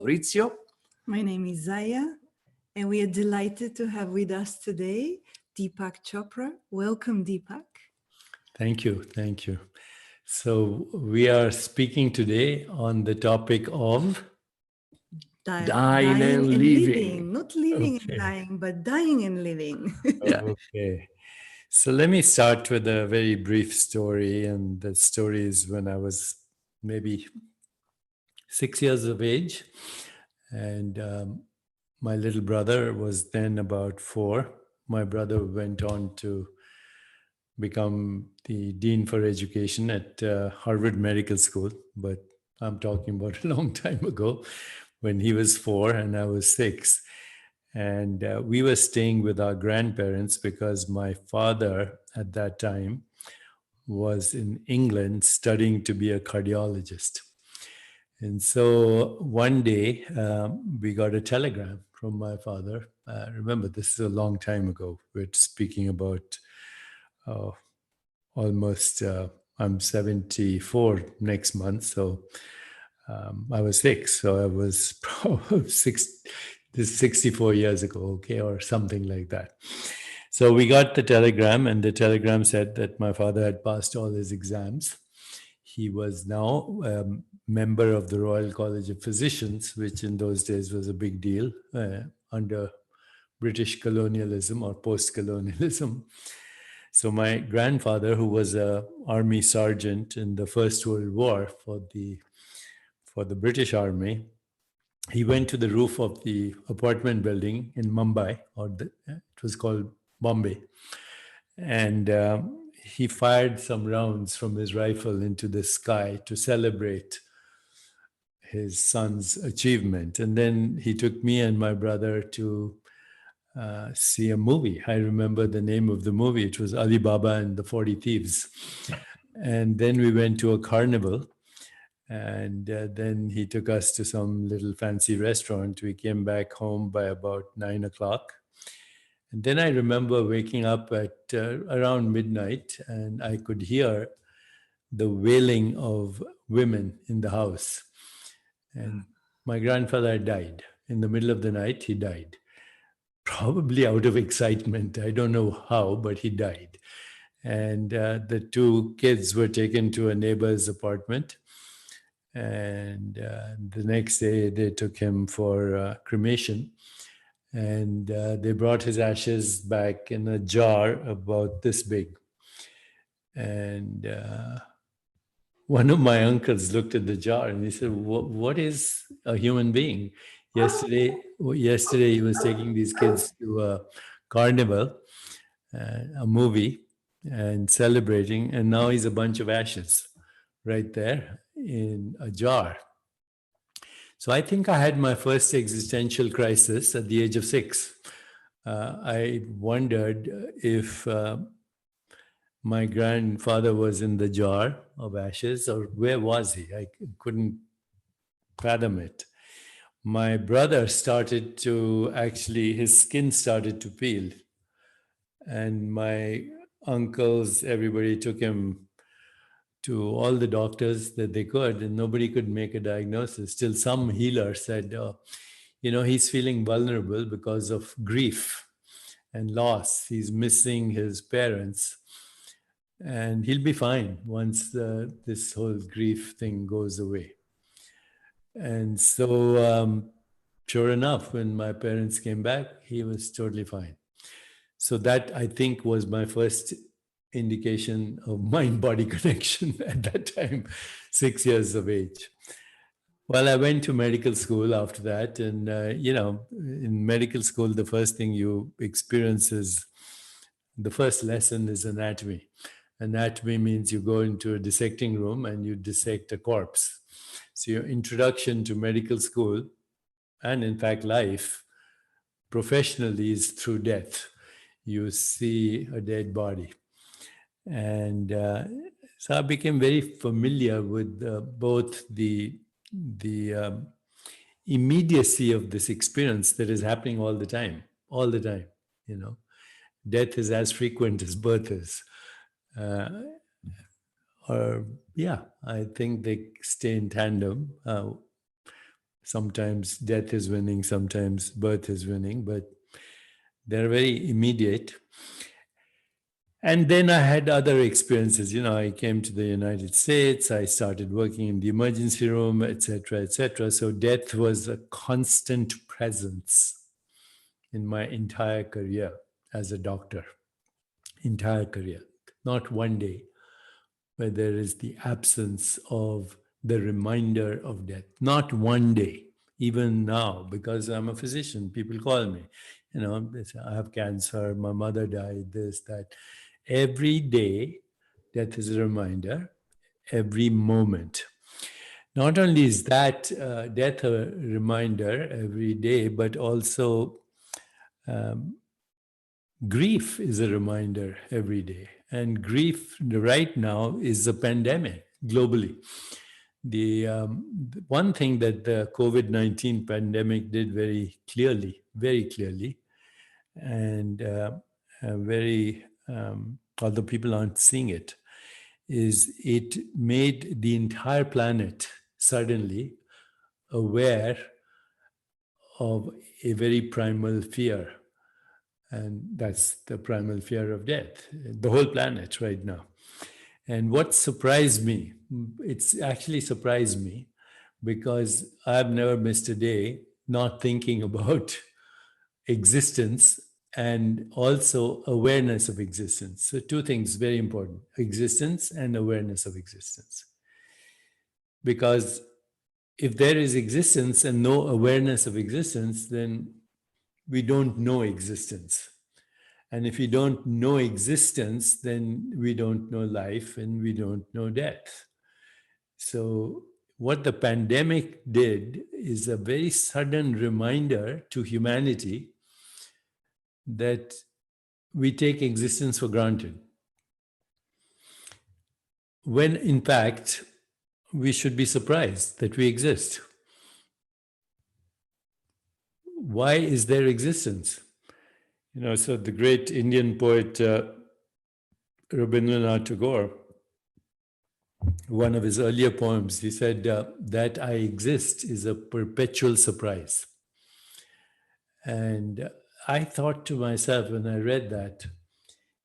Maurizio. My name is Zaya, and we are delighted to have with us today Deepak Chopra. Welcome, Deepak. Thank you. Thank you. So we are speaking today on the topic of Dying and living. Not living and Okay. dying, but dying and living. Yeah. Okay. So let me start with a very brief story. And the story is when I was maybe 6 years of age. And my little brother was then about 4. My brother went on to become the dean for education at Harvard Medical School. But I'm talking about a long time ago when he was 4 and I was 6. And we were staying with our grandparents because my father at that time was in England studying to be a cardiologist. And so one day we got a telegram from my father. Remember, this is a long time ago. We're speaking about almost, I'm 74 next month. So I was 6. So I was probably 64 years ago, okay, or something like that. So we got the telegram, and the telegram said that my father had passed all his exams. He was now a member of the Royal College of Physicians, which in those days was a big deal under British colonialism or post-colonialism. So my grandfather, who was an army sergeant in the First World War for the British Army, he went to the roof of the apartment building in Mumbai, it was called Bombay, and he fired some rounds from his rifle into the sky to celebrate his son's achievement. And then he took me and my brother to see a movie. I remember the name of the movie. It was Ali Baba and the 40 Thieves. And then we went to a carnival. And then he took us to some little fancy restaurant. We came back home by about 9 o'clock. And then I remember waking up at around midnight, and I could hear the wailing of women in the house. And my grandfather died. In the middle of the night, he died. Probably out of excitement. I don't know how, but he died. And the 2 kids were taken to a neighbor's apartment. And the next day, they took him for cremation. And they brought his ashes back in a jar about this big. And one of my uncles looked at the jar and he said, what is a human being? Yesterday he was taking these kids to a carnival, a movie, and celebrating. And now he's a bunch of ashes right there in a jar. So I think I had my first existential crisis at the age of 6. I wondered if my grandfather was in the jar of ashes or where was he? I couldn't fathom it. My brother started to his skin started to peel. And my uncles, everybody took him to all the doctors that they could, and nobody could make a diagnosis. Till some healer said, he's feeling vulnerable because of grief and loss. He's missing his parents. And he'll be fine once this whole grief thing goes away. And so, sure enough, when my parents came back, he was totally fine. So that, I think, was my first indication of mind-body connection at that time, 6 years of age. Well, I went to medical school after that. And, in medical school, the first thing you experience is, the first lesson is anatomy. Anatomy means you go into a dissecting room and you dissect a corpse. So your introduction to medical school, and in fact life, professionally is through death. You see a dead body. And so I became very familiar with both the immediacy of this experience that is happening all the time. Death is as frequent as birth is. I think they stay in tandem. Sometimes death is winning, sometimes birth is winning, but they're very immediate. And then I had other experiences. I came to the United States, I started working in the emergency room, etc., etc. So death was a constant presence in my entire career as a doctor, entire career. Not one day where there is the absence of the reminder of death. Not one day, even now, because I'm a physician, people call me, they say, I have cancer, my mother died, this, that. Every day, death is a reminder, every moment. Not only is that death a reminder every day, but also grief is a reminder every day. And grief right now is a pandemic globally. The one thing that the COVID-19 pandemic did very clearly, and although people aren't seeing it, is it made the entire planet suddenly aware of a very primal fear. And that's the primal fear of death, the whole planet right now. And what surprised me, it's actually surprised me because I've never missed a day not thinking about existence and also awareness of existence. So two things very important, existence and awareness of existence. Because if there is existence and no awareness of existence, then we don't know existence. And if we don't know existence, then we don't know life and we don't know death. So what the pandemic did is a very sudden reminder to humanity that we take existence for granted. When in fact, we should be surprised that we exist. Why is there existence? So the great Indian poet Rabindranath Tagore, one of his earlier poems, he said, that I exist is a perpetual surprise. And I thought to myself when I read that,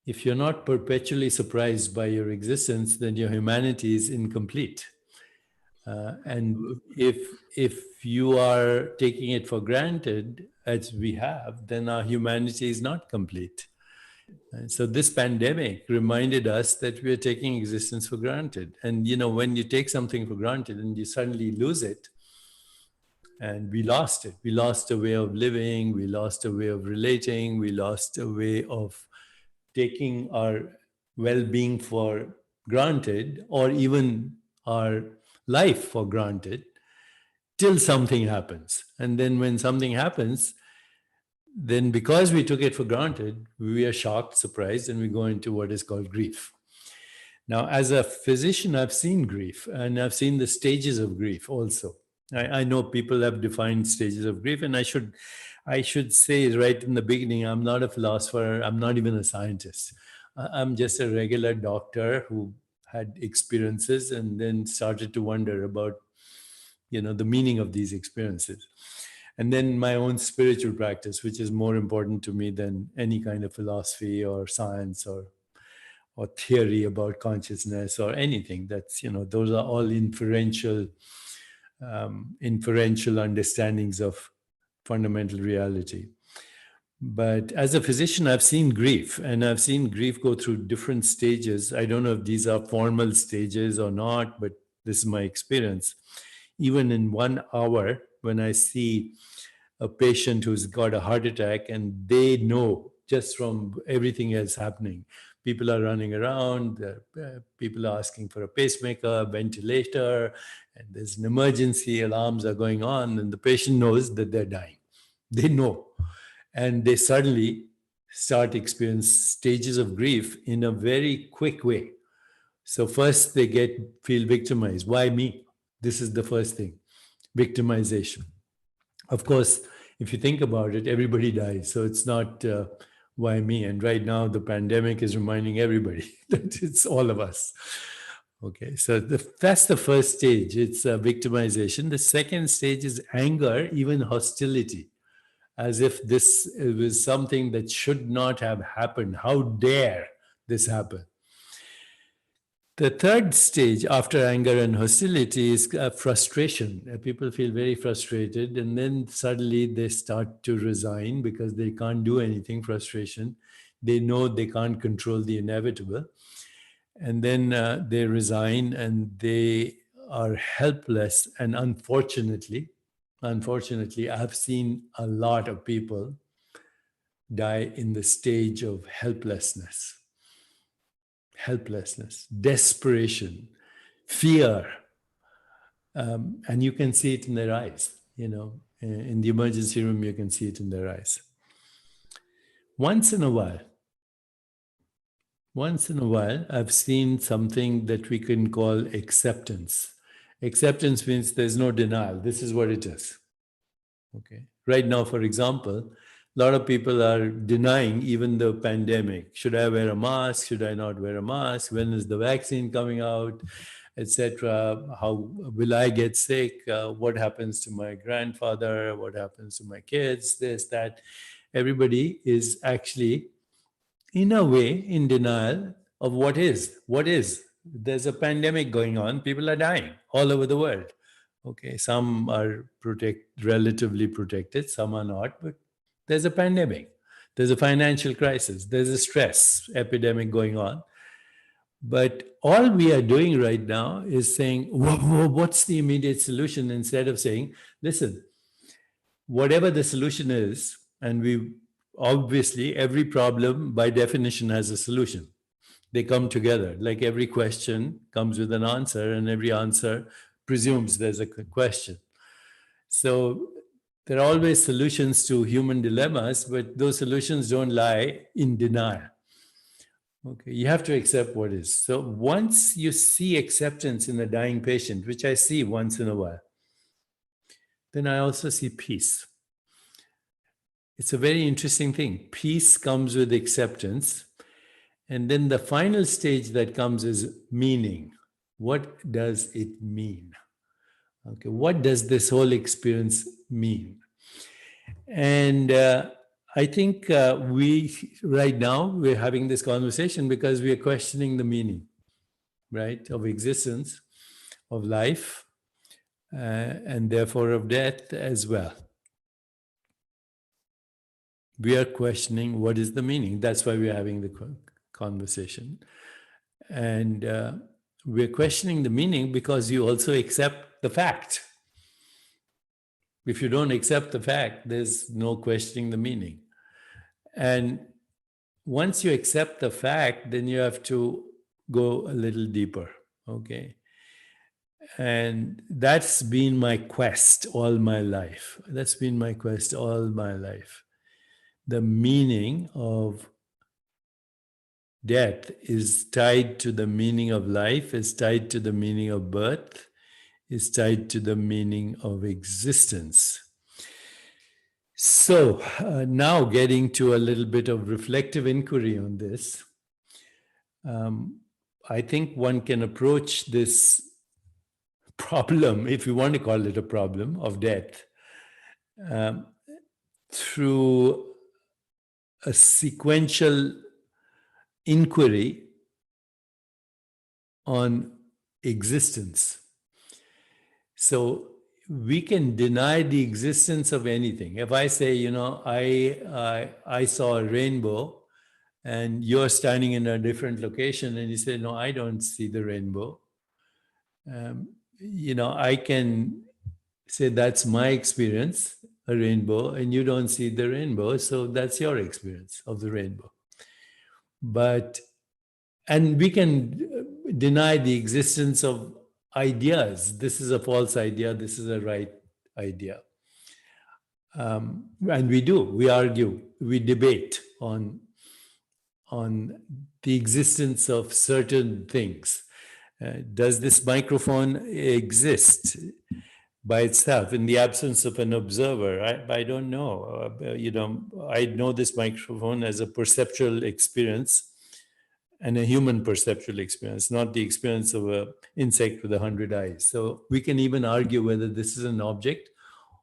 if you're not perpetually surprised by your existence, then your humanity is incomplete. And if you are taking it for granted, as we have, then our humanity is not complete. And so this pandemic reminded us that we are taking existence for granted. And when you take something for granted and you suddenly lose it, and we lost it. We lost a way of living, we lost a way of relating, we lost a way of taking our well-being for granted, or even our life for granted, till something happens. And then when something happens, then because we took it for granted, we are shocked, surprised, and we go into what is called grief. Now, as a physician, I've seen grief, and I've seen the stages of grief also. I know people have defined stages of grief, and I should say right in the beginning, I'm not a philosopher, I'm not even a scientist. I'm just a regular doctor who had experiences and then started to wonder about, the meaning of these experiences. And then my own spiritual practice, which is more important to me than any kind of philosophy or science or theory about consciousness or anything. That's, those are all inferential understandings of fundamental reality. But as a physician, I've seen grief, and I've seen grief go through different stages. I don't know if these are formal stages or not, but this is my experience. Even in 1 hour, when I see a patient who's got a heart attack and they know just from everything else happening, people are running around, people are asking for a pacemaker, ventilator, and there's an emergency, alarms are going on, and the patient knows that they're dying. They know. And they suddenly start experiencing stages of grief in a very quick way. So first they feel victimized. Why me? This is the first thing, victimization. Of course, if you think about it, everybody dies. So it's not why me? And right now the pandemic is reminding everybody that it's all of us. Okay, so that's the first stage. It's victimization. The second stage is anger, even hostility, as if this was something that should not have happened. How dare this happen? The third stage after anger and hostility is frustration. People feel very frustrated, and then suddenly they start to resign because they can't do anything. Frustration. They know they can't control the inevitable. And then they resign and they are helpless. And unfortunately, I've seen a lot of people die in the stage of helplessness, desperation, fear. And you can see it in their eyes, in the emergency room, you can see it in their eyes. Once in a while, I've seen something that we can call acceptance. Acceptance means there's no denial. This is what it is. Okay. Right now, for example, a lot of people are denying even the pandemic. Should I wear a mask? Should I not wear a mask? When is the vaccine coming out? Etc. How will I get sick? What happens to my grandfather? What happens to my kids? This, that. Everybody is actually, in a way, in denial of what is. What is? There's a pandemic going on. People are dying all over the world. Okay, some are relatively protected, some are not, but there's a pandemic. There's a financial crisis. There's a stress epidemic going on. But all we are doing right now is saying, what's the immediate solution? Instead of saying, listen, whatever the solution is, and we obviously, every problem by definition has a solution. They come together. Like every question comes with an answer, and every answer presumes there's a question. So there are always solutions to human dilemmas, but those solutions don't lie in denial. Okay, you have to accept what is. So once you see acceptance in a dying patient, which I see once in a while, then I also see peace. It's a very interesting thing. Peace comes with acceptance. And then the final stage that comes is meaning. What does it mean? Okay, what does this whole experience mean? And I think right now, we're having this conversation because we are questioning the meaning, right, of existence, of life, and therefore of death as well. We are questioning what is the meaning. That's why we're having the conversation. And we're questioning the meaning because you also accept the fact. If you don't accept the fact, there's no questioning the meaning. And once you accept the fact, then you have to go a little deeper, okay? And that's been my quest all my life. The meaning of death is tied to the meaning of life, is tied to the meaning of birth, is tied to the meaning of existence. So now getting to a little bit of reflective inquiry on this, I think one can approach this problem, if you want to call it a problem, of death, through a sequential inquiry on existence. So we can deny the existence of anything. If I say, I saw a rainbow, and you're standing in a different location, and you say, no, I don't see the rainbow. I can say that's my experience, a rainbow, and you don't see the rainbow, so that's your experience of the rainbow. And we can deny the existence of ideas. This is a false idea, this is a right idea. And we argue, we debate on the existence of certain things. Does this microphone exist by itself in the absence of an observer? I don't know. I know this microphone as a perceptual experience, and a human perceptual experience, not the experience of an insect with 100 eyes. So we can even argue whether this is an object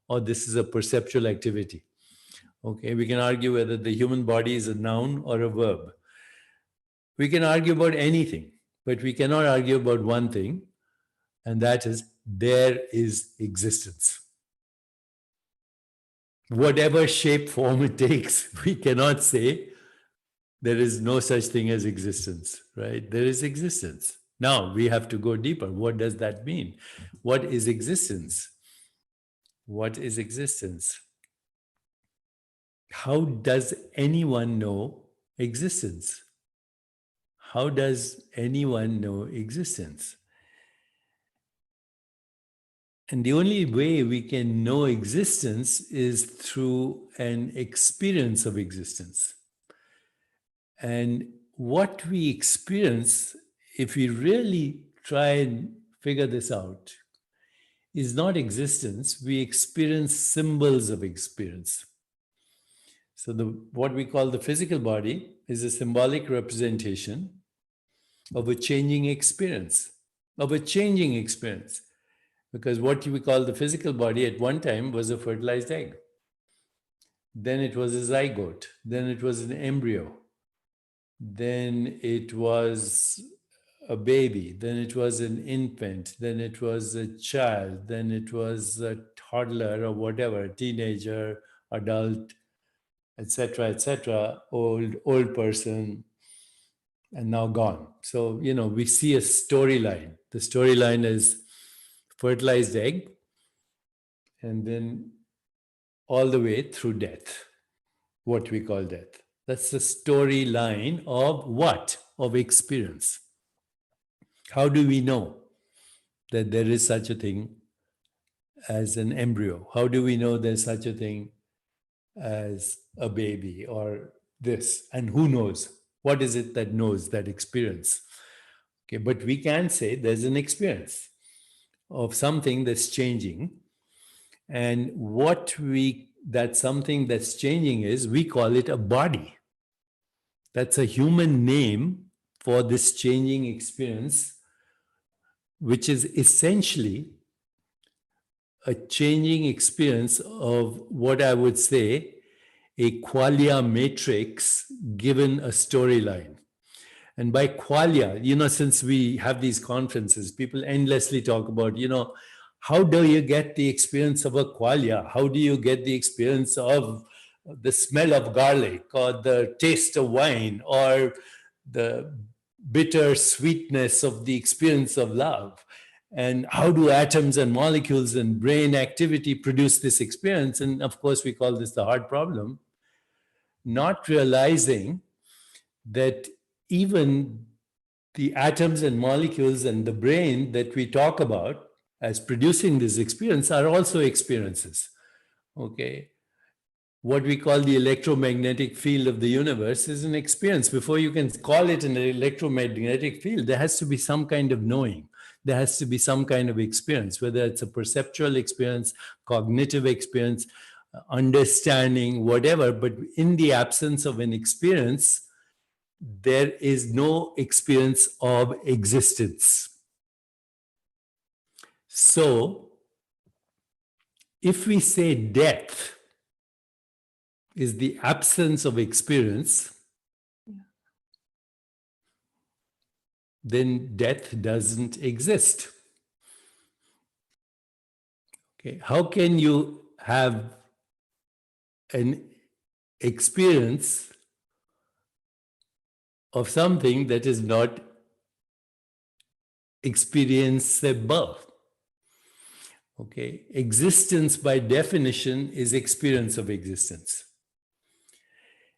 or this is a perceptual activity. Okay, we can argue whether the human body is a noun or a verb. We can argue about anything, but we cannot argue about one thing, and that is there is existence. Whatever shape, form it takes, we cannot say there is no such thing as existence, right? There is existence. Now we have to go deeper. What does that mean? What is existence? What is existence? How does anyone know existence? How does anyone know existence? And the only way we can know existence is through an experience of existence. And what we experience, if we really try and figure this out, is not existence. We experience symbols of experience. So what we call the physical body is a symbolic representation of a changing experience, Because what we call the physical body at one time was a fertilized egg. Then it was a zygote. Then it was an embryo. Then it was a baby. Then it was an infant. Then it was a child. Then it was a toddler or whatever, teenager, adult, etc., old person, and now gone. So, we see a storyline. The storyline is fertilized egg, and then all the way through death, what we call death. That's the storyline of what? Of experience. How do we know that there is such a thing as an embryo? How do we know there's such a thing as a baby or this? And who knows? What is it that knows that experience? Okay, but we can say there's an experience of something that's changing. And that something that's changing is, we call it a body. That's a human name for this changing experience, which is essentially a changing experience of what I would say a Qualia Matrix given a storyline. And by Qualia, since we have these conferences, people endlessly talk about, how do you get the experience of a Qualia? How do you get the experience of the smell of garlic or the taste of wine or the bitter sweetness of the experience of love? And how do atoms and molecules and brain activity produce this experience? And of course, we call this the hard problem, not realizing that even the atoms and molecules and the brain that we talk about as producing this experience are also experiences, okay? What we call the electromagnetic field of the universe is an experience. Before you can call it an electromagnetic field, there has to be some kind of knowing. There has to be some kind of experience, whether it's a perceptual experience, cognitive experience, understanding, whatever. But in the absence of an experience, there is no experience of existence. So, if we say death is the absence of experience, then death doesn't exist. Okay, how can you have an experience of something that is not experienceable? Okay, existence by definition is experience of existence.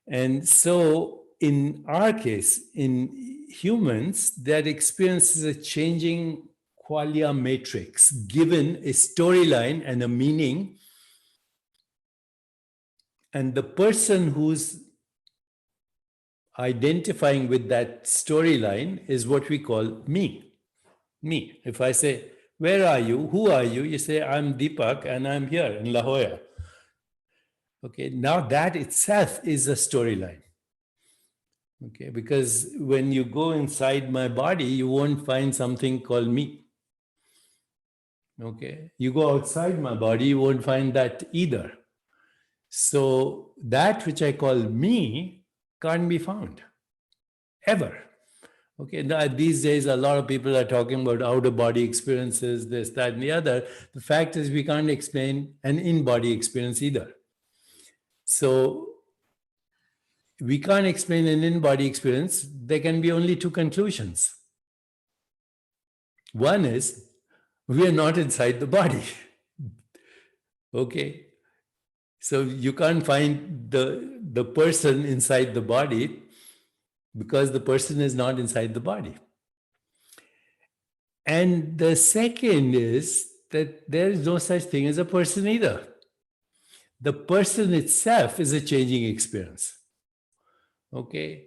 And so in our case, in humans, that experience is a changing Qualia matrix, given a storyline and a meaning. And the person who's identifying with that storyline is what we call me. Me. If I say, where are you? Who are you? You say, I'm Deepak and I'm here in La Jolla. Okay, now that itself is a storyline. Okay, because when you go inside my body, you won't find something called me. Okay, you go outside my body, you won't find that either. So that which I call me can't be found ever. Okay, now, these days a lot of people are talking about out-of-body experiences, this, that, and the other. The fact is we can't explain an in-body experience either. So we can't explain an in-body experience. There can be only two conclusions. One is we are not inside the body. Okay, so you can't find the person inside the body because the person is not inside the body. And the second is that there is no such thing as a person either. The person itself is a changing experience. Okay,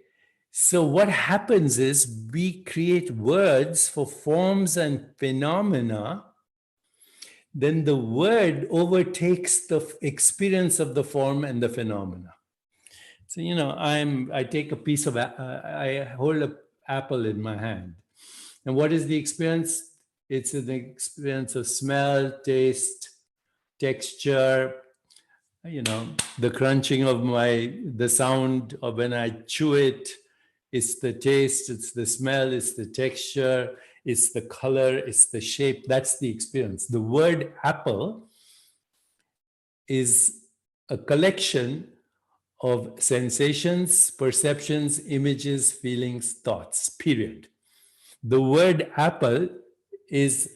so what happens is we create words for forms and phenomena. Then the word overtakes the experience of the form and the phenomena. So, I take a piece of, I hold an apple in my hand. And what is the experience? It's an experience of smell, taste, texture, the crunching of the sound of when I chew it. It's the taste, it's the smell, it's the texture, it's the color, it's the shape. That's the experience. The word apple is a collection of sensations, perceptions, images, feelings, thoughts, period. The word apple is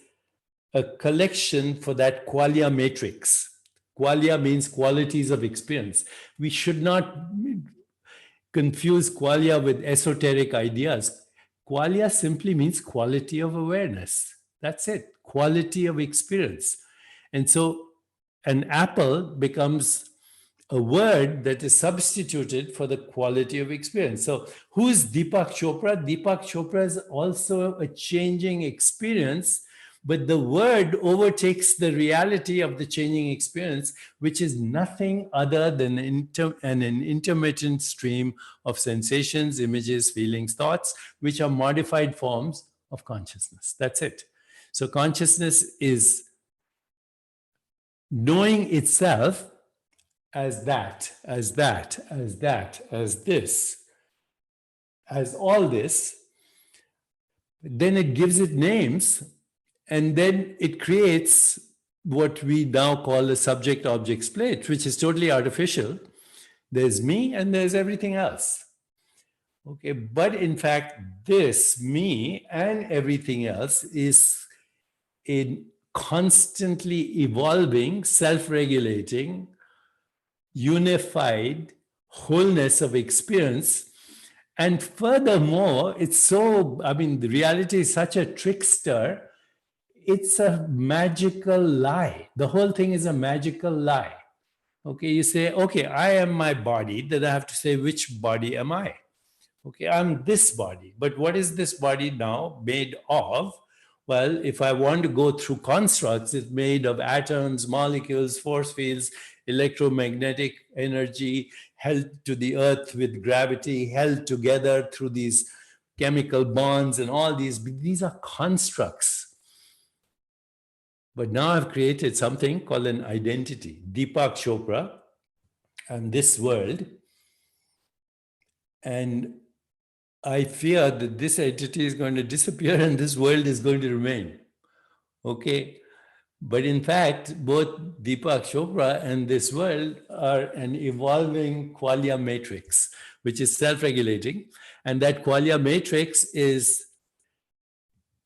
a collection for that Qualia Matrix. Qualia means qualities of experience. We should not confuse Qualia with esoteric ideas. Qualia simply means quality of awareness. That's it, quality of experience. And so an apple becomes a word that is substituted for the quality of experience. So who is Deepak Chopra? Deepak Chopra is also a changing experience, but the word overtakes the reality of the changing experience, which is nothing other than an intermittent stream of sensations, images, feelings, thoughts, which are modified forms of consciousness. That's it. So consciousness is knowing itself as that, as that, as that, as this, as all this. Then it gives it names, and then it creates what we now call a subject-object split, which is totally artificial. There's me and there's everything else. Okay, but in fact, this me and everything else is in constantly evolving, self-regulating, unified wholeness of experience. And furthermore, the reality is such a trickster. It's a magical lie. The whole thing is a magical lie. Okay, you say, okay, I am my body. Then I have to say, which body am I? Okay, I'm this body. But what is this body now made of? Well, if I want to go through constructs, it's made of atoms, molecules, force fields, electromagnetic energy held to the earth with gravity, held together through these chemical bonds and all these are constructs. But now I've created something called an identity, Deepak Chopra, and this world. And I fear that this entity is going to disappear and this world is going to remain. Okay. But in fact, both Deepak Chopra and this world are an evolving Qualia Matrix, which is self-regulating. And that Qualia Matrix is,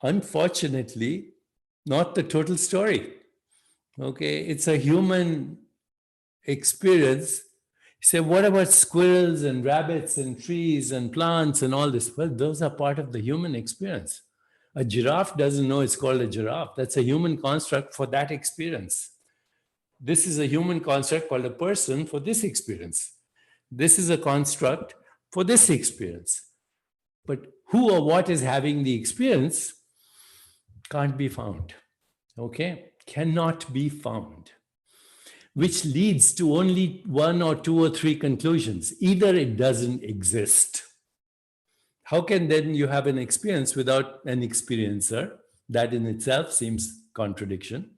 unfortunately, not the total story. Okay, it's a human experience. You say, what about squirrels and rabbits and trees and plants and all this? Well, those are part of the human experience. A giraffe doesn't know it's called a giraffe. That's a human construct for that experience. This is a human construct called a person for this experience. This is a construct for this experience. But who or what is having the experience can't be found. Okay? Cannot be found. Which leads to only one or two or three conclusions. Either it doesn't exist. How can then you have an experience without an experiencer? That in itself seems contradiction.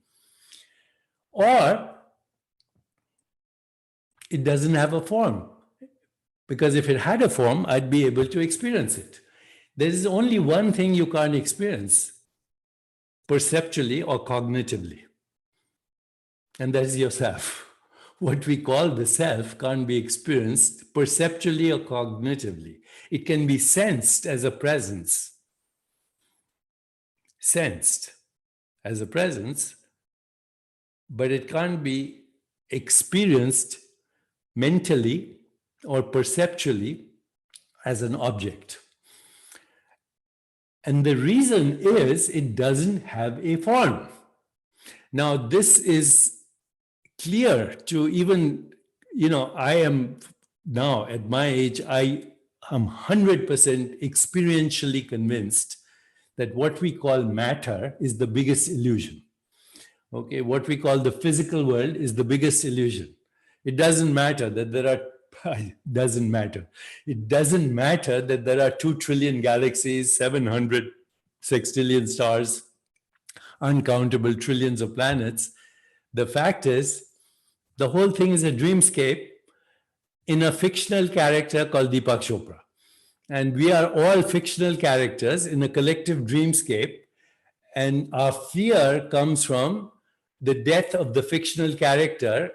Or it doesn't have a form. Because if it had a form, I'd be able to experience it. There is only one thing you can't experience perceptually or cognitively. And that is yourself. What we call the self can't be experienced perceptually or cognitively. It can be sensed as a presence. Sensed as a presence, but it can't be experienced mentally or perceptually as an object. And the reason is it doesn't have a form. Now, this is clear to even, I am now at my age, I am 100% experientially convinced that what we call matter is the biggest illusion. Okay, what we call the physical world is the biggest illusion. It doesn't matter that there are, it doesn't matter that there are 2 trillion galaxies, 700 sextillion stars, uncountable trillions of planets. The fact is, the whole thing is a dreamscape in a fictional character called Deepak Chopra. And we are all fictional characters in a collective dreamscape. And our fear comes from the death of the fictional character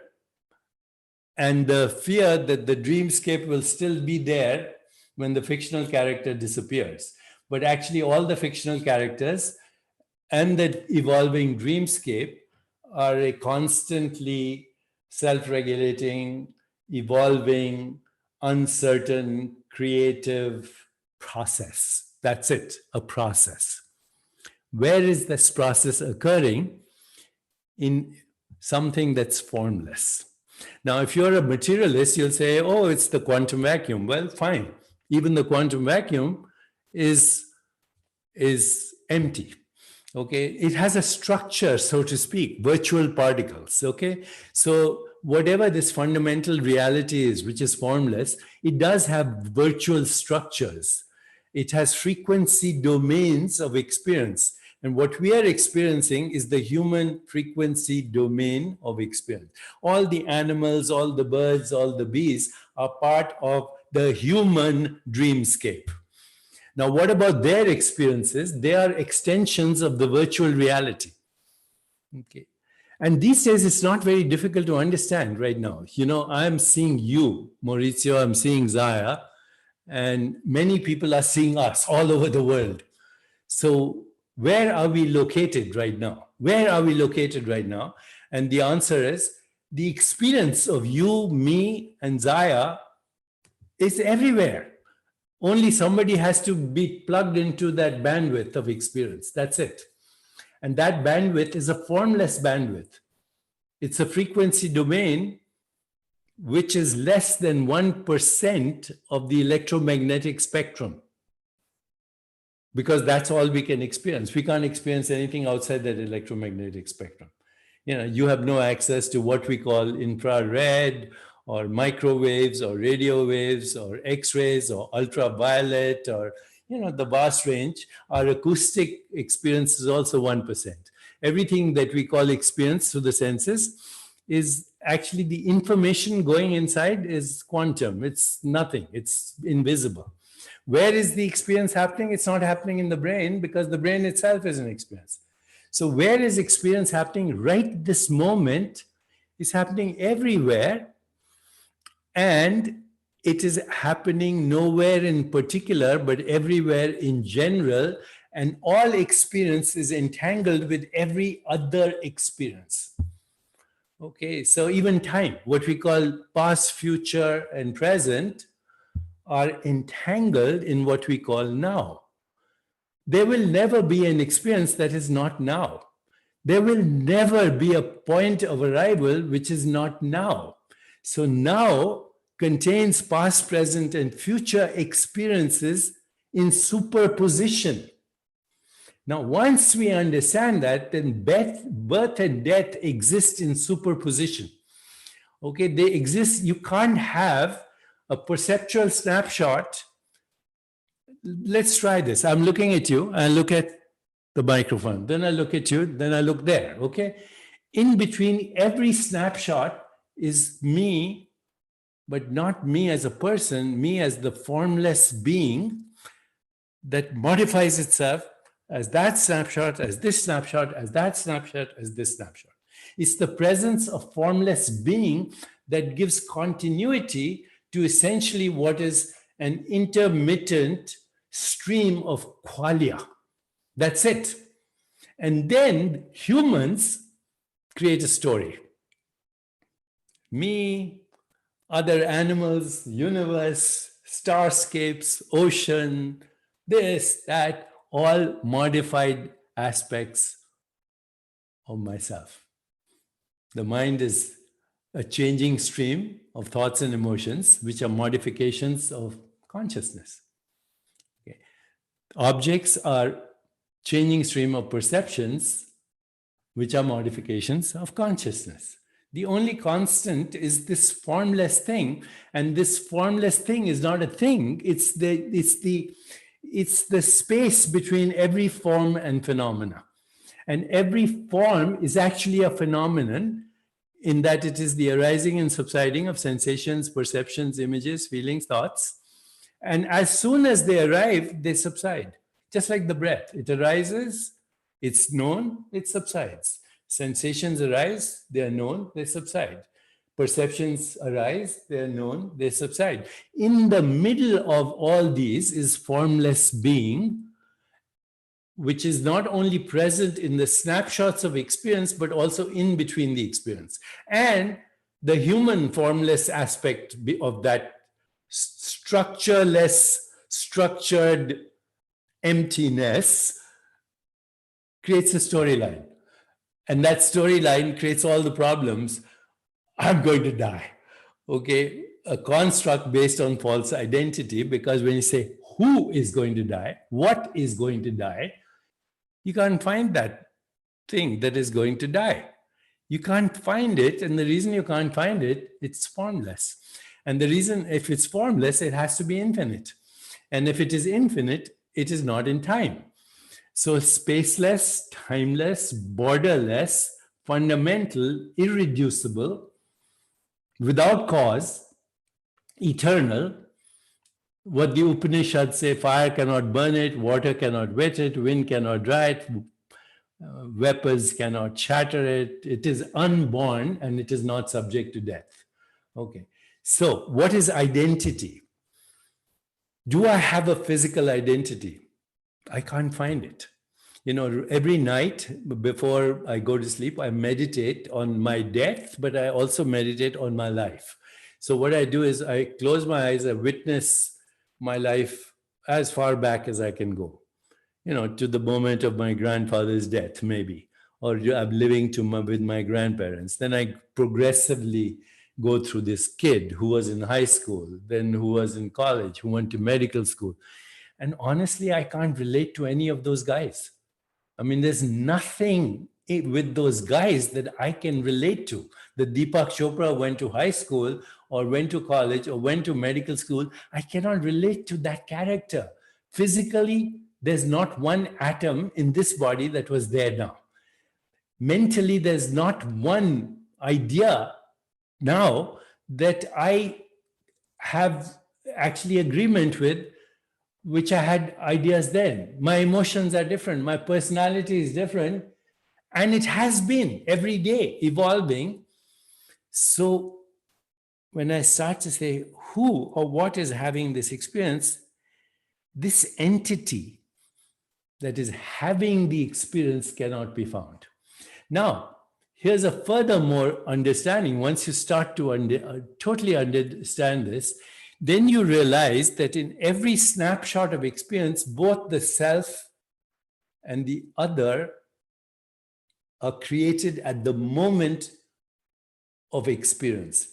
and the fear that the dreamscape will still be there when the fictional character disappears. But actually, all the fictional characters and the evolving dreamscape are a constantly self-regulating, evolving, uncertain, creative process. That's it, a process. Where is this process occurring? In something that's formless. Now, if you're a materialist, you'll say, oh, it's the quantum vacuum. Well, fine. Even the quantum vacuum is empty. Okay, it has a structure, so to speak, virtual particles. Okay, so whatever this fundamental reality is, which is formless, it does have virtual structures. It has frequency domains of experience. And what we are experiencing is the human frequency domain of experience. All the animals, all the birds, all the bees are part of the human dreamscape. Now, what about their experiences? They are extensions of the virtual reality. Okay. And these days, it's not very difficult to understand right now. I'm seeing you, Maurizio, I'm seeing Zaya, and many people are seeing us all over the world. So where are we located right now? Where are we located right now? And the answer is the experience of you, me, and Zaya is everywhere. Only somebody has to be plugged into that bandwidth of experience. That's it. And that bandwidth is a formless bandwidth. It's a frequency domain which is less than 1% of the electromagnetic spectrum. Because that's all we can experience. We can't experience anything outside that electromagnetic spectrum. You have no access to what we call infrared or microwaves or radio waves or X-rays or ultraviolet or, the vast range. Our acoustic experience is also 1%. Everything that we call experience through the senses is actually the information going inside is quantum. It's nothing. It's invisible. Where is the experience happening? It's not happening in the brain because the brain itself is an experience. So where is experience happening right this moment? It's happening everywhere. And it is happening nowhere in particular, but everywhere in general. And all experience is entangled with every other experience. Okay, so even time, what we call past, future, and present, are entangled in what we call now. There will never be an experience that is not now. There will never be a point of arrival which is not now. So now contains past, present, and future experiences in superposition. Now, once we understand that, then birth and death exist in superposition. Okay, they exist. You can't have a perceptual snapshot let's try this. I'm looking at you. I look at the microphone. Then I look at you. Then I look there. Okay. In between every snapshot is me, but not me as a person, me as the formless being that modifies itself as that snapshot, as this snapshot, as that snapshot, as this snapshot. It's the presence of formless being that gives continuity to essentially what is an intermittent stream of qualia. That's it. And then humans create a story. Me, other animals, universe, starscapes, ocean, this, that, all modified aspects of myself. The mind is a changing stream of thoughts and emotions, which are modifications of consciousness. Okay. Objects are changing stream of perceptions, which are modifications of consciousness. The only constant is this formless thing, and this formless thing is not a thing. It's the space between every form and phenomena. And every form is actually a phenomenon in that it is the arising and subsiding of sensations, perceptions, images, feelings, thoughts. And as soon as they arrive, they subside. Just like the breath, it arises, it's known, it subsides. Sensations arise, they are known, they subside. Perceptions arise, they are known, they subside. In the middle of all these is formless being, which is not only present in the snapshots of experience, but also in between the experience. And the human formless aspect of that structureless, structured emptiness creates a storyline. And that storyline creates all the problems. I'm going to die. Okay, a construct based on false identity, because when you say who is going to die, what is going to die, you can't find that thing that is going to die. You can't find it. And the reason you can't find it, it's formless. And the reason, if it's formless, it has to be infinite. And if it is infinite, it is not in time. So spaceless, timeless, borderless, fundamental, irreducible, without cause, eternal. What the Upanishads say, fire cannot burn it, water cannot wet it, wind cannot dry it, weapons cannot shatter it. It is unborn and it is not subject to death. Okay. So what is identity? Do I have a physical identity? I can't find it. You know, every night before I go to sleep, I meditate on my death, but I also meditate on my life. So what I do is I close my eyes, I witness my life as far back as I can go, you know, to the moment of my grandfather's death, maybe, or I'm living with my grandparents. Then I progressively go through this kid who was in high school, then who was in college, who went to medical school. And honestly, I can't relate to any of those guys. I mean, there's nothing with those guys that I can relate to. The Deepak Chopra went to high school or went to college or went to medical school. I cannot relate to that character. Physically, there's not one atom in this body that was there now. Mentally, there's not one idea now that I have actually agreement with, which I had ideas then. My emotions are different. My personality is different. And it has been every day evolving. So when I start to say who or what is having this experience, this entity that is having the experience cannot be found. Now, here's a furthermore understanding. Once you start to totally understand this, then you realize that in every snapshot of experience, both the self and the other are created at the moment of experience.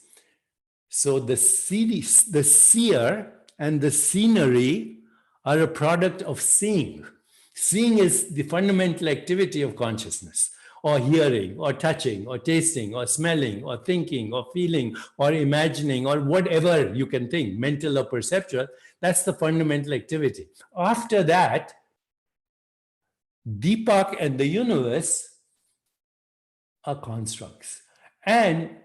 So the seer and the scenery are a product of seeing. Seeing is the fundamental activity of consciousness. or hearing, or touching, or tasting, or smelling, or thinking, or feeling, or imagining, or whatever you can think, mental or perceptual. That's the fundamental activity. After that, Deepak and the universe are constructs. And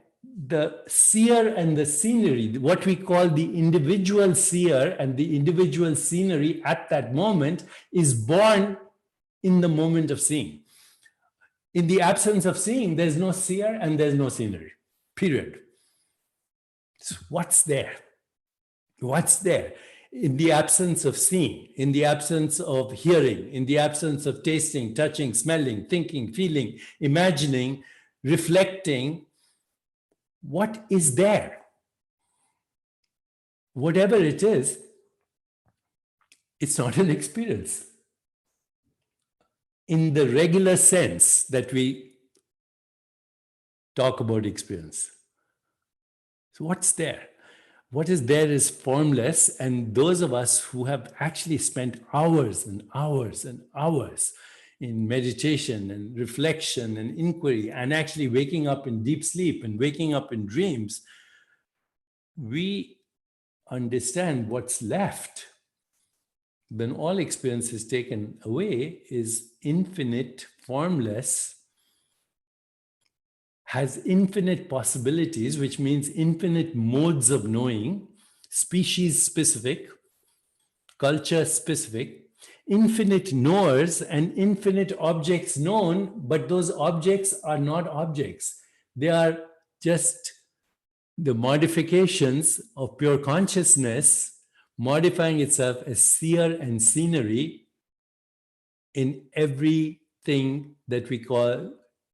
the seer and the scenery, what we call the individual seer and the individual scenery at that moment, is born in the moment of seeing. In the absence of seeing, there's no seer and there's no scenery, period. So what's there? What's there? In the absence of seeing, in the absence of hearing, in the absence of tasting, touching, smelling, thinking, feeling, imagining, reflecting, what is there? Whatever it is, it's not an experience. In the regular sense that we talk about experience. So what's there? What is there is formless, and those of us who have actually spent hours and hours and hours in meditation and reflection and inquiry, and actually waking up in deep sleep and waking up in dreams, we understand what's left when all experience is taken away is infinite, formless, has infinite possibilities, which means infinite modes of knowing, species specific, culture specific, infinite knowers and infinite objects known, but those objects are not objects. They are just the modifications of pure consciousness modifying itself as seer and scenery in everything that we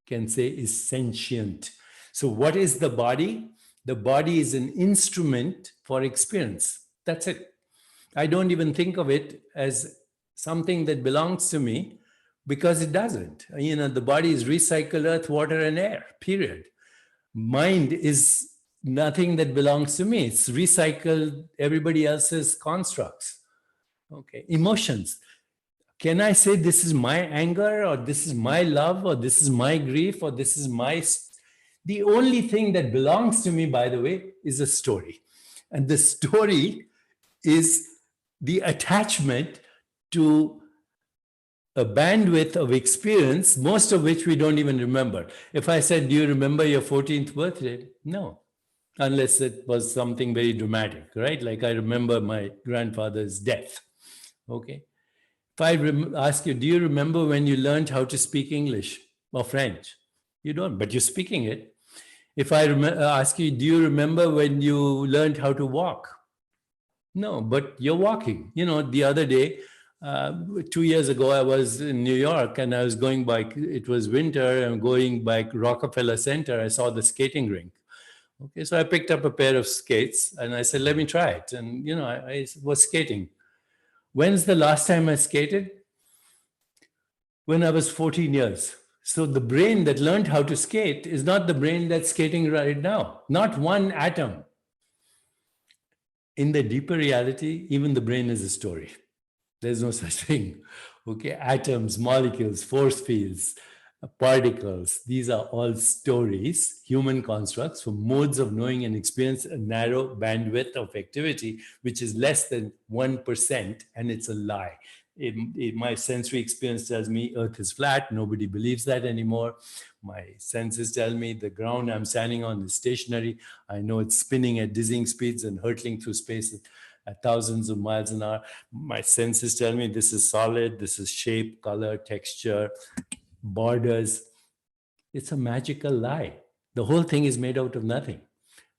can say is sentient. So what is the body? The body is an instrument for experience. That's it. I don't even think of it as something that belongs to me, because it doesn't. The body is recycled earth, water, and air, period. Mind is nothing that belongs to me. It's recycled everybody else's constructs. Okay. Emotions. Can I say this is my anger, or this is my love, or this is my grief, or this is my... The only thing that belongs to me, by the way, is a story. And the story is the attachment to a bandwidth of experience, most of which we don't even remember. If I said, do you remember your 14th birthday? No, unless it was something very dramatic, right? Like I remember my grandfather's death, okay? If I ask you, do you remember when you learned how to speak English or French? You don't, but you're speaking it. If I ask you, do you remember when you learned how to walk? No, but you're walking. The other day, 2 years ago, I was in New York and I was going by, it was winter, and going by Rockefeller Center. I saw the skating rink. Okay, so I picked up a pair of skates and I said, let me try it. And, I was skating. When's the last time I skated? When I was 14 years. So the brain that learned how to skate is not the brain that's skating right now. Not one atom. In the deeper reality, even the brain is a story. There's no such thing. Okay, atoms, molecules, force fields, particles, these are all stories, human constructs for modes of knowing and experience, a narrow bandwidth of activity, which is less than 1%, and it's a lie. My sensory experience tells me Earth is flat. Nobody believes that anymore. My senses tell me the ground I'm standing on is stationary. I know it's spinning at dizzying speeds and hurtling through space at thousands of miles an hour. My senses tell me this is solid, this is shape, color, texture, borders. It's a magical lie. The whole thing is made out of nothing.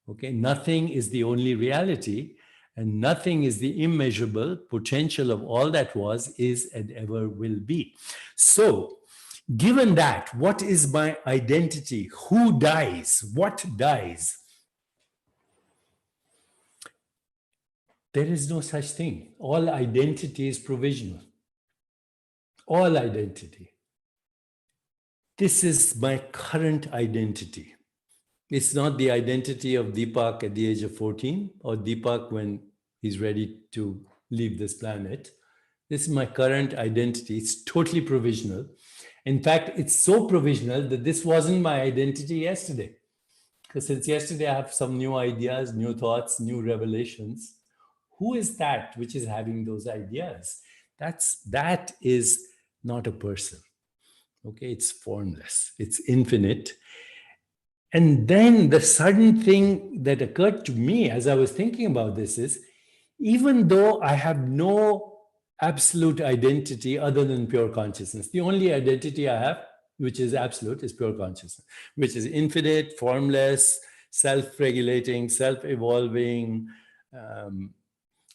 Okay, nothing is the only reality, and nothing is the immeasurable potential of all that was, is, and ever will be. So, given that, what is my identity? Who dies? What dies? There is no such thing. All identity is provisional. All identity. This is my current identity. It's not the identity of Deepak at the age of 14 or Deepak when he's ready to leave this planet. This is my current identity. It's totally provisional. In fact, it's so provisional that this wasn't my identity yesterday. Because since yesterday I have some new ideas, new thoughts, new revelations. Who is that which is having those ideas? That is not a person. Okay, it's formless, it's infinite. And then the sudden thing that occurred to me as I was thinking about this is, even though I have no absolute identity other than pure consciousness, the only identity I have, which is absolute, is pure consciousness, which is infinite, formless, self-regulating, self-evolving,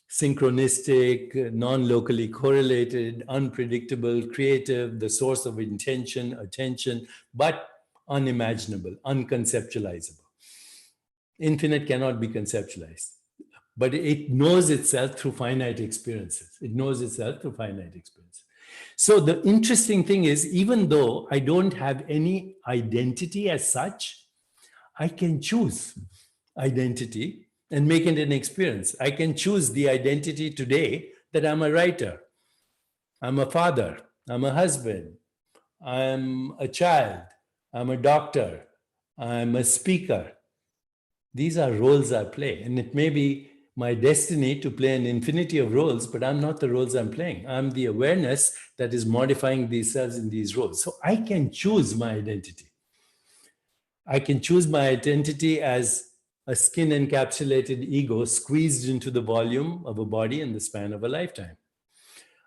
synchronistic, non-locally correlated, unpredictable, creative, the source of intention, attention, but unimaginable, unconceptualizable. Infinite cannot be conceptualized, but it knows itself through finite experiences. It knows itself through finite experiences. So the interesting thing is, even though I don't have any identity as such, I can choose identity and make it an experience. I can choose the identity today that I'm a writer, I'm a father, I'm a husband, I'm a child, I'm a doctor, I'm a speaker. These are roles I play, and it may be my destiny to play an infinity of roles, but I'm not the roles I'm playing. I'm the awareness that is modifying these cells in these roles. So I can choose my identity. I can choose my identity as a skin encapsulated ego squeezed into the volume of a body in the span of a lifetime.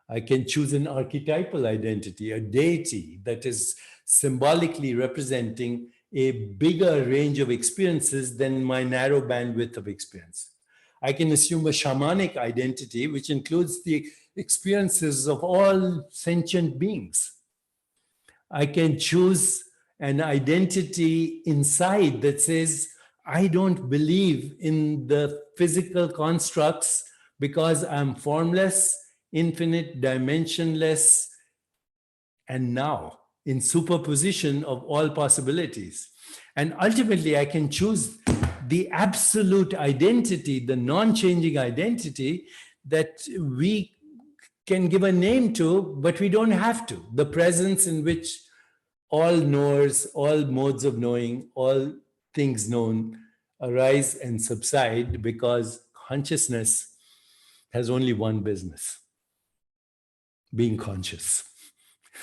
I can choose an archetypal identity, a deity that is symbolically representing a bigger range of experiences than my narrow bandwidth of experience. I can assume a shamanic identity, which includes the experiences of all sentient beings. I can choose an identity inside that says, I don't believe in the physical constructs because I'm formless, infinite, dimensionless, and now in superposition of all possibilities. And ultimately, I can choose the absolute identity, the non-changing identity that we can give a name to, but we don't have to. The presence in which all knowers, all modes of knowing, all things known arise and subside, because consciousness has only one business: being conscious.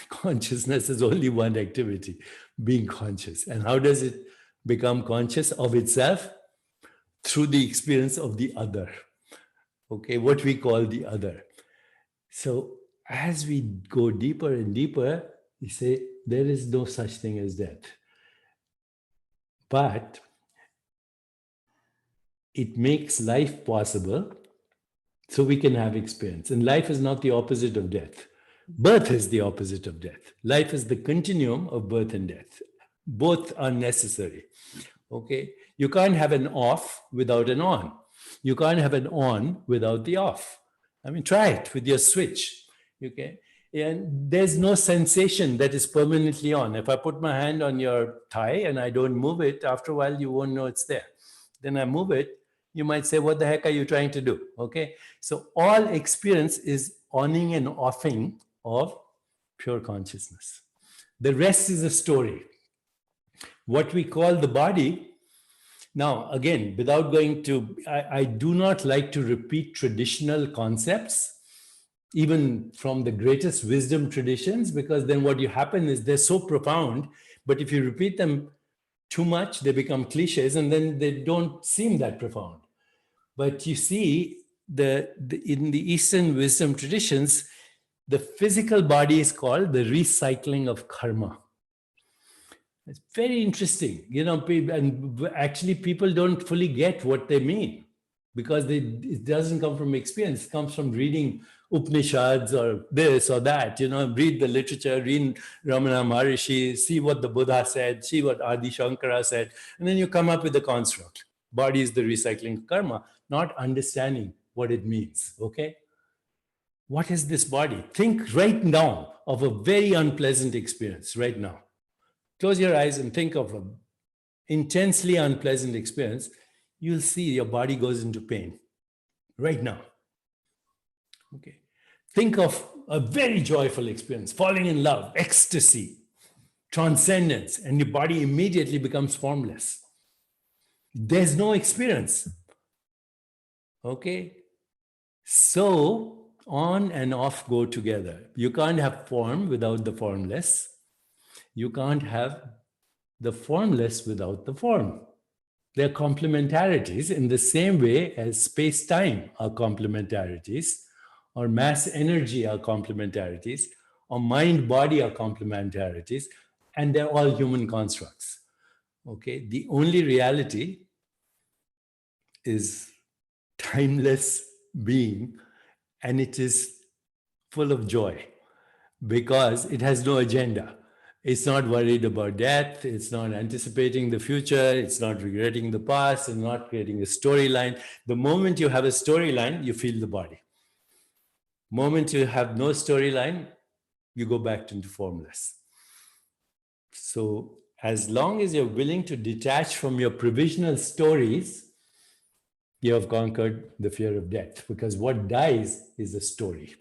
Consciousness is only one activity: being conscious. And how does it become conscious of itself? Through the experience of the other. Okay, what we call the other. So as we go deeper and deeper, we say there is no such thing as death. But it makes life possible so we can have experience. And life is not the opposite of death. Birth is the opposite of death. Life is the continuum of birth and death. Both are necessary. Okay? You can't have an off without an on. You can't have an on without the off. I mean, try it with your switch. Okay? And there's no sensation that is permanently on. If I put my hand on your thigh and I don't move it, after a while you won't know it's there. Then I move it, you might say, what the heck are you trying to do? Okay? So all experience is onning and offing of pure consciousness. The rest is a story. What we call the body, now again, without going to, I do not like to repeat traditional concepts, even from the greatest wisdom traditions, because then what you happen is they're so profound, but if you repeat them too much, they become cliches and then they don't seem that profound. But you see, in the Eastern wisdom traditions, the physical body is called the recycling of karma. It's very interesting, you know, and actually people don't fully get what they mean because it doesn't come from experience. It comes from reading Upanishads or this or that, you know, read the literature, read Ramana Maharishi, see what the Buddha said, see what Adi Shankara said, and then you come up with the construct. Body is the recycling of karma, not understanding what it means, okay? What is this body? Think right now of a very unpleasant experience right now. Close your eyes and think of an intensely unpleasant experience. You'll see your body goes into pain right now. Okay. Think of a very joyful experience, falling in love, ecstasy. transcendence, and your body immediately becomes formless. There's no experience. Okay? So on and off go together. You can't have form without the formless. You can't have the formless without the form. They're complementarities in the same way as space-time are complementarities, or mass energy are complementarities, or mind-body are complementarities, and they're all human constructs. Okay? The only reality is timeless being, and it is full of joy because it has no agenda. It's not worried about death. It's not anticipating the future. It's not regretting the past and not creating a storyline. The moment you have a storyline, you feel the body. Moment you have no storyline, you go back into formless. So as long as you're willing to detach from your provisional stories, you have conquered the fear of death, because what dies is a story,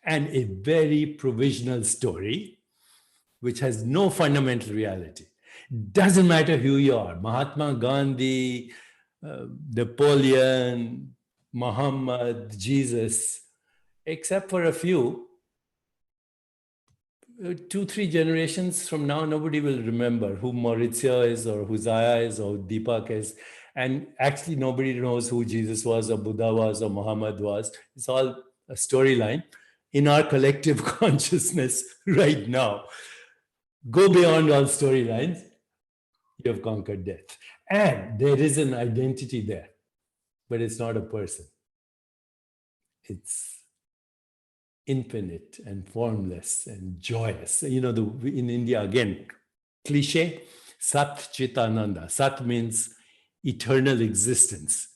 and a very provisional story which has no fundamental reality. Doesn't matter who you are, Mahatma Gandhi, Napoleon, Muhammad, Jesus, except for a few, 2-3 generations from now, nobody will remember who Maurizio is or who Zaya is or Deepak is. And actually, nobody knows who Jesus was or Buddha was or Muhammad was. It's all a storyline in our collective consciousness right now. Go beyond all storylines, you have conquered death. And there is an identity there, but it's not a person. It's infinite and formless and joyous. You know, in India, again, cliche, Sat Chit Ananda. Sat means eternal existence.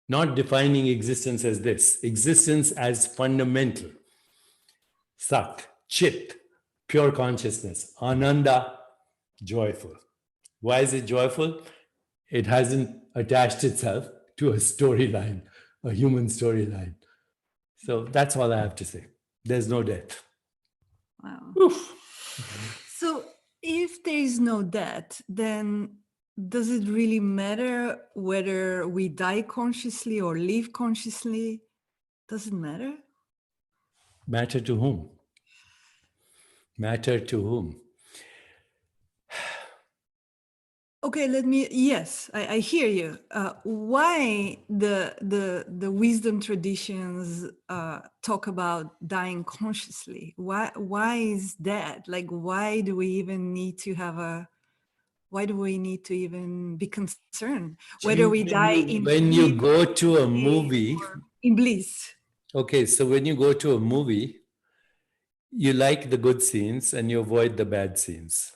Not defining existence as this. Existence as fundamental. Sat, Chit, pure consciousness. Ananda, joyful. Why is it joyful? It hasn't attached itself to a storyline, a human storyline. So that's all I have to say. There's no death. Wow. Oof. So if there is no death, then does it really matter whether we die consciously or live consciously? Does it matter? Matter to whom? Matter to whom? Okay, yes, I hear you. Why the wisdom traditions talk about dying consciously? Why is that? Like, why do we even need to even be concerned whether we die in when you go to a pain movie, or in bliss? okay, so when you go to a movie, you like the good scenes and you avoid the bad scenes.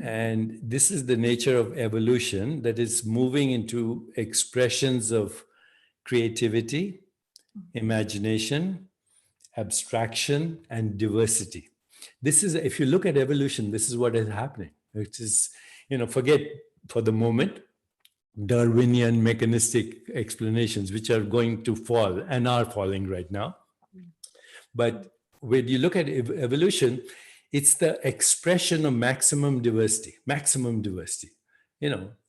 And this is the nature of evolution, that is moving into expressions of creativity, imagination, abstraction, and diversity. This is, if you look at evolution, this is what is happening. It is, forget for the moment Darwinian mechanistic explanations, which are going to fall and are falling right now. But when you look at evolution, it's the expression of maximum diversity.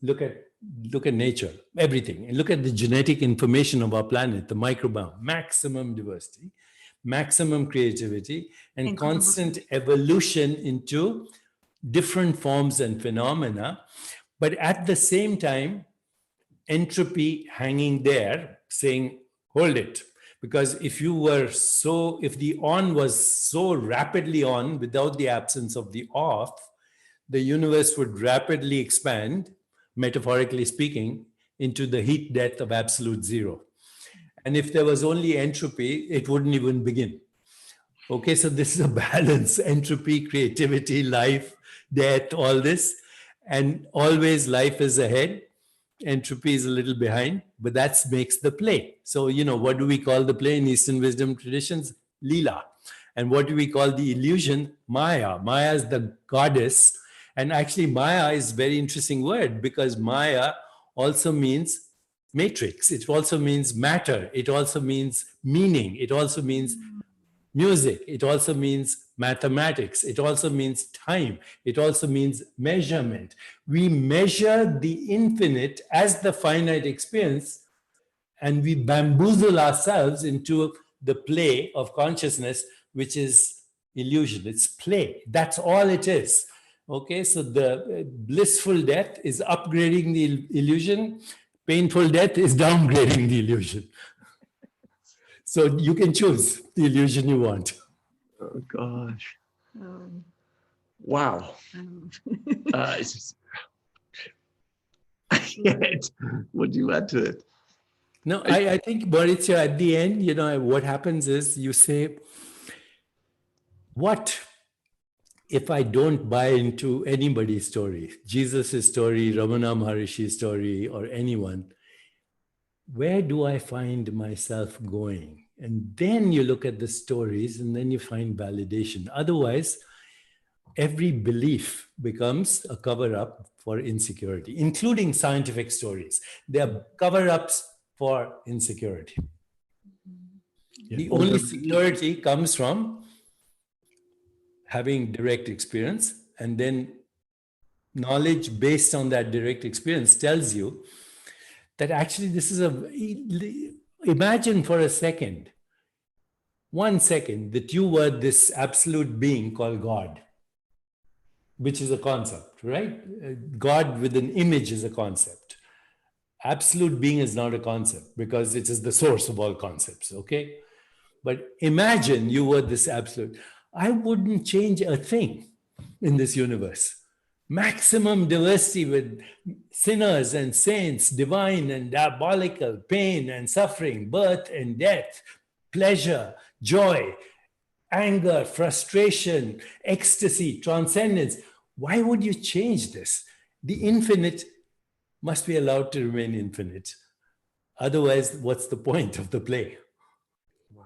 Look at nature, everything. And look at the genetic information of our planet, the microbiome, maximum diversity, maximum creativity, and constant evolution into different forms and phenomena. But at the same time, entropy hanging there saying, hold it. Because if the on was so rapidly on without the absence of the off, the universe would rapidly expand, metaphorically speaking, into the heat death of absolute zero. And if there was only entropy, it wouldn't even begin. Okay, so this is a balance: entropy, creativity, life, death, all this. And always life is ahead. Entropy is a little behind, but that makes the play. So, what do we call the play in Eastern wisdom traditions? Leela. And what do we call the illusion? Maya. Maya is the goddess. And actually, Maya is a very interesting word, because Maya also means matrix. It also means matter. It also means meaning. It also means music. It also means mathematics. It also means time. It also means measurement. We measure the infinite as the finite experience, and we bamboozle ourselves into the play of consciousness, which is illusion. It's play. That's all it is. Okay, so the blissful death is upgrading the illusion. Painful death is downgrading the illusion. So you can choose the illusion you want. Oh gosh. Wow. It's just, what do you add to it? No, I think, Maurizio, at the end, what happens is you say, what if I don't buy into anybody's story, Jesus' story, Ramana Maharishi's story, or anyone? Where do I find myself going? And then you look at the stories and then you find validation. Otherwise, every belief becomes a cover-up for insecurity, including scientific stories. They are cover-ups for insecurity. Yeah. The only security comes from having direct experience, and then knowledge based on that direct experience tells you that actually this is imagine for a second, 1 second, that you were this absolute being called God, which is a concept, right? God with an image is a concept. Absolute being is not a concept because it is the source of all concepts, okay? But imagine you were this absolute. I wouldn't change a thing in this universe. Maximum diversity with sinners and saints, divine and diabolical, pain and suffering, birth and death, pleasure, joy, anger, frustration, ecstasy, transcendence. Why would you change this? The infinite must be allowed to remain infinite. Otherwise, what's the point of the play? Wow.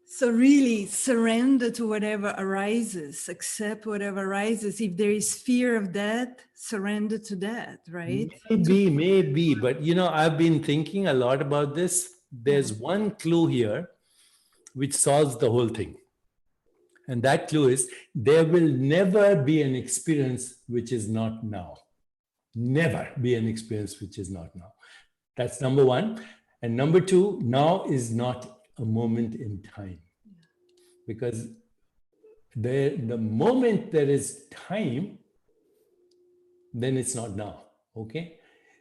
So really surrender to whatever arises, accept whatever arises. If there is fear of death, surrender to that, right? Maybe. But I've been thinking a lot about this. There's one clue here which solves the whole thing. And that clue is there will never be an experience which is not now. Never be an experience which is not now. That's number one. And number two, now is not a moment in time. Because the moment there is time, then it's not now, okay?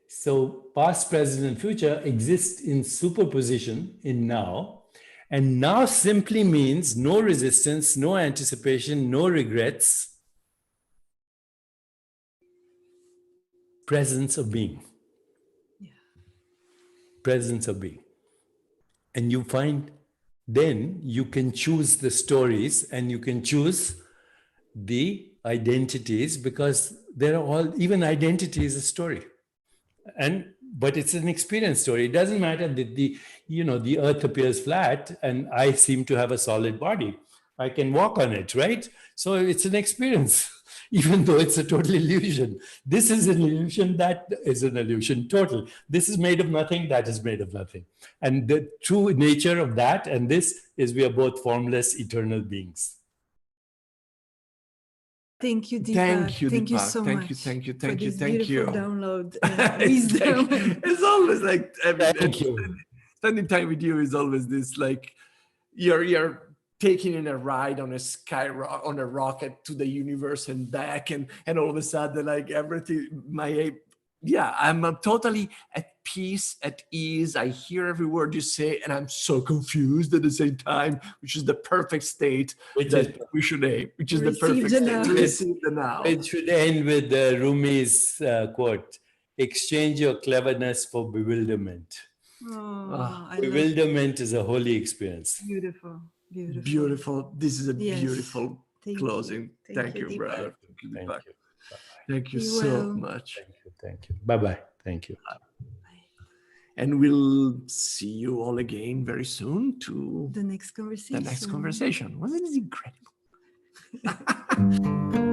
So past, present, and future exist in superposition in now. And now simply means no resistance, no anticipation, no regrets. Presence of being. Yeah. Presence of being. And you find then you can choose the stories and you can choose the identities, because they're all, even identity is a story. But it's an experience story. It doesn't matter that the earth appears flat and I seem to have a solid body. I can walk on it, right? So it's an experience, even though it's a total illusion. This is an illusion, that is an illusion, total. This is made of nothing, that is made of nothing. And the true nature of that and this is we are both formless, eternal beings. Thank you, Deepak. Thank you, Thank you Deepak. so much. Thank you. For this Thank you. beautiful download. Wisdom. It's always like, Thank you. Spending time with you is always this, like, you're taking in a ride on on a rocket to the universe and back, and all of a sudden, like, everything, I'm totally at peace, at ease. I hear every word you say, and I'm so confused at the same time, which is the perfect state we should aim, which is the perfect state to receive the now. It should end with Rumi's quote, exchange your cleverness for bewilderment. Bewilderment is a holy experience. Beautiful. This is a beautiful closing. Thank you, brother. Thank you. Thank you so much. Thank you. Bye-bye. Thank you. And we'll see you all again very soon to the next conversation. Wasn't it incredible?